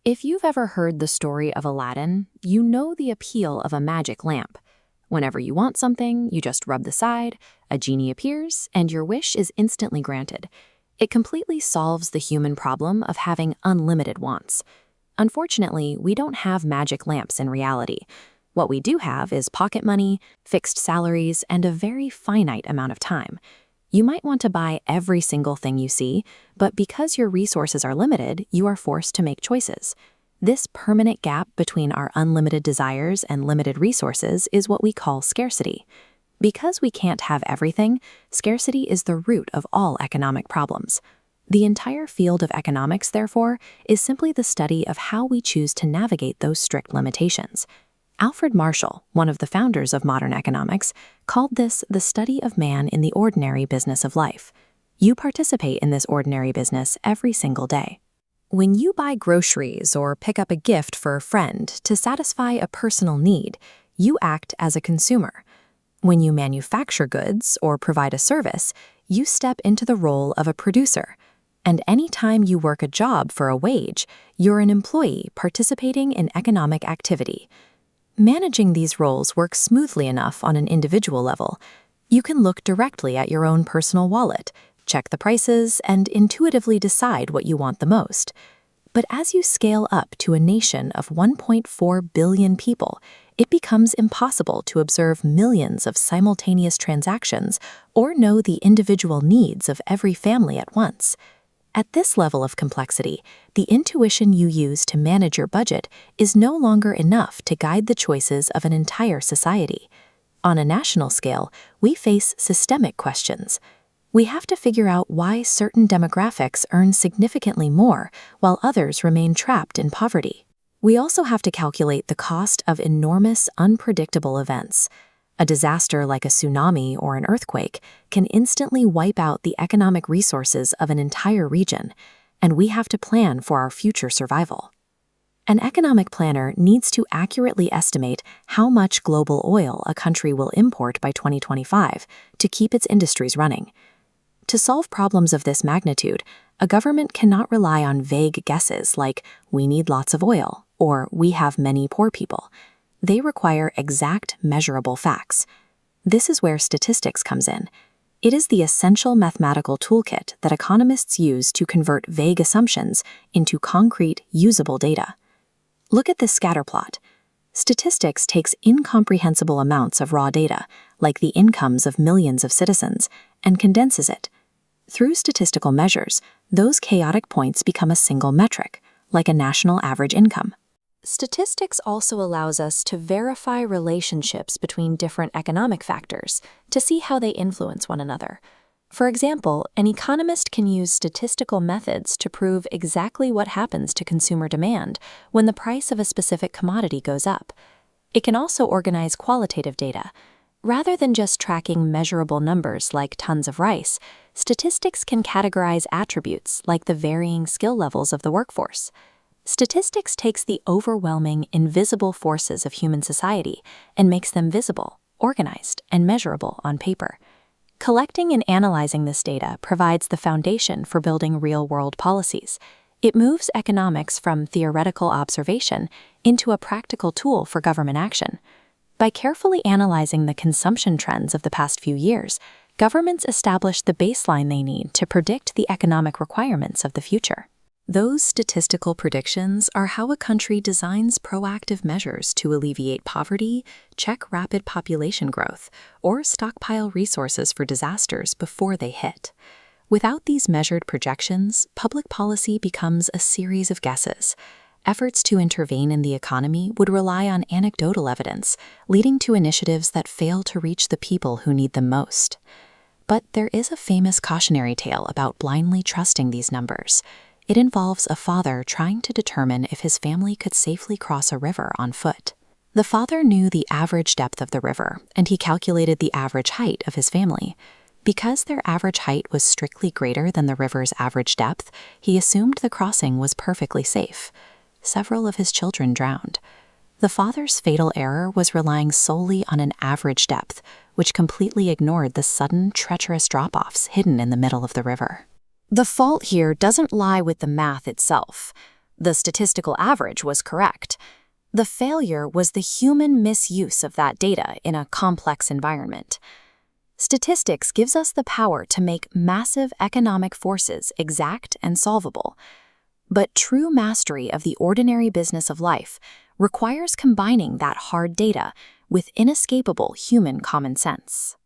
If you've ever heard the story of Aladdin, you know the appeal of a magic lamp. Whenever you want something, you just rub the side, a genie appears, and your wish is instantly granted. It completely solves the human problem of having unlimited wants. Unfortunately, we don't have magic lamps in reality. What we do have is pocket money, fixed salaries, and a very finite amount of time. You might want to buy every single thing you see, but because your resources are limited, you are forced to make choices. This permanent gap between our unlimited desires and limited resources is what we call scarcity. Because we can't have everything, scarcity is the root of all economic problems. The entire field of economics, therefore, is simply the study of how we choose to navigate those strict limitations. Alfred Marshall, one of the founders of modern economics, called this the study of man in the ordinary business of life. You participate in this ordinary business every single day. When you buy groceries or pick up a gift for a friend to satisfy a personal need, you act as a consumer. When you manufacture goods or provide a service, you step into the role of a producer. And any time you work a job for a wage, you're an employee participating in economic activity. Managing these roles works smoothly enough on an individual level. You can look directly at your own personal wallet, check the prices, and intuitively decide what you want the most. But as you scale up to a nation of 1.4 billion people, it becomes impossible to observe millions of simultaneous transactions or know the individual needs of every family at once. At this level of complexity, the intuition you use to manage your budget is no longer enough to guide the choices of an entire society. On a national scale, we face systemic questions. We have to figure out why certain demographics earn significantly more while others remain trapped in poverty. We also have to calculate the cost of enormous, unpredictable events. A disaster like a tsunami or an earthquake can instantly wipe out the economic resources of an entire region, and we have to plan for our future survival. An economic planner needs to accurately estimate how much global oil a country will import by 2025 to keep its industries running. To solve problems of this magnitude, a government cannot rely on vague guesses like, "we need lots of oil," or "we have many poor people." They require exact, measurable facts. This is where statistics comes in. It is the essential mathematical toolkit that economists use to convert vague assumptions into concrete, usable data. Look at this scatter plot. Statistics takes incomprehensible amounts of raw data, like the incomes of millions of citizens, and condenses it. Through statistical measures, those chaotic points become a single metric, like a national average income. Statistics also allows us to verify relationships between different economic factors to see how they influence one another. For example, an economist can use statistical methods to prove exactly what happens to consumer demand when the price of a specific commodity goes up. It can also organize qualitative data. Rather than just tracking measurable numbers like tons of rice, statistics can categorize attributes like the varying skill levels of the workforce. Statistics takes the overwhelming, invisible forces of human society and makes them visible, organized, and measurable on paper. Collecting and analyzing this data provides the foundation for building real-world policies. It moves economics from theoretical observation into a practical tool for government action. By carefully analyzing the consumption trends of the past few years, governments establish the baseline they need to predict the economic requirements of the future. Those statistical predictions are how a country designs proactive measures to alleviate poverty, check rapid population growth, or stockpile resources for disasters before they hit. Without these measured projections, public policy becomes a series of guesses. Efforts to intervene in the economy would rely on anecdotal evidence, leading to initiatives that fail to reach the people who need them most. But there is a famous cautionary tale about blindly trusting these numbers. It involves a father trying to determine if his family could safely cross a river on foot. The father knew the average depth of the river, and he calculated the average height of his family. Because their average height was strictly greater than the river's average depth, he assumed the crossing was perfectly safe. Several of his children drowned. The father's fatal error was relying solely on an average depth, which completely ignored the sudden, treacherous drop-offs hidden in the middle of the river. The fault here doesn't lie with the math itself. The statistical average was correct. The failure was the human misuse of that data in a complex environment. Statistics gives us the power to make massive economic forces exact and solvable. But true mastery of the ordinary business of life requires combining that hard data with inescapable human common sense.